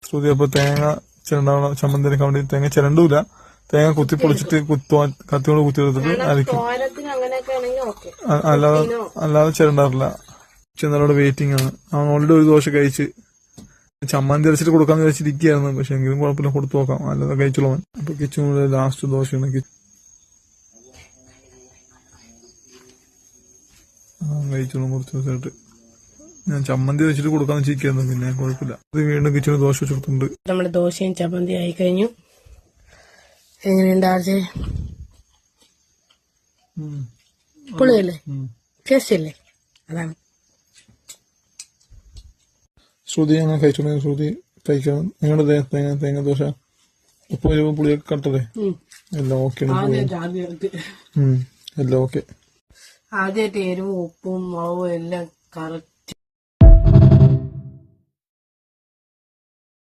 ശ്രുതി അപ്പൊ തേങ്ങ ചിരണ്ടാവണ ചമ്മന്തി അരക്കാൻ വേണ്ടി തേങ്ങ ചിരണ്ടൂല, തേങ്ങ കുത്തി പൊളിച്ചിട്ട് കത്തിയോട് കുത്തി എടുത്തിട്ട് അരക്കും. അല്ലാതെ ചിരണ്ടാറില്ല. ചെന്നാലോട് വെയിറ്റിംഗ് ആണ്. അവൻ ഓൾറെഡി ഒരു ദോശ കഴിച്ച് ചമ്മന്തി അരച്ചിട്ട് കൊടുക്കാന്ന് വെച്ചിരിക്കുകയായിരുന്നു. പക്ഷെ എങ്കിലും കുഴപ്പമില്ല, കൊടുത്തു നോക്കാം, അല്ലാതെ കഴിച്ചോളവൻ. അപ്പൊ കിച്ചണിലെ ലാസ്റ്റ് ദോശയാണ് കഴിച്ചോളും കുറച്ച് ദിവസമായിട്ട്. ഞാൻ ചമ്മന്തി വെച്ചിട്ട് കൊടുക്കാന്ന് വെച്ചിരിക്കുന്നു, പിന്നെ കുഴപ്പമില്ല. അത് വീണ്ടും കിച്ചണിൽ ദോശ വെച്ചെടുത്തിട്ടുണ്ട്. നമ്മുടെ ദോശയും ചമ്മന്തി ആയി കഴിഞ്ഞു. എങ്ങനെയുണ്ട് ആർജെ? പൊളിയല്ലേ? ടേസ്റ്റ് അല്ലേ? അതാണ്. ശ്രുതി അങ്ങനെ കഴിച്ചോളൂ. ശ്രുതി കഴിക്കണം. നിങ്ങളുടെ തേങ്ങ ദോശ ഉപ്പും പുളിയൊക്കെ കട്ടതേ എല്ലാം ഓക്കെ, എല്ലാം ഓക്കെ. ആദ്യമായിട്ട് എരിവും ഉപ്പും മുളകും എല്ലാം കറക്റ്റ്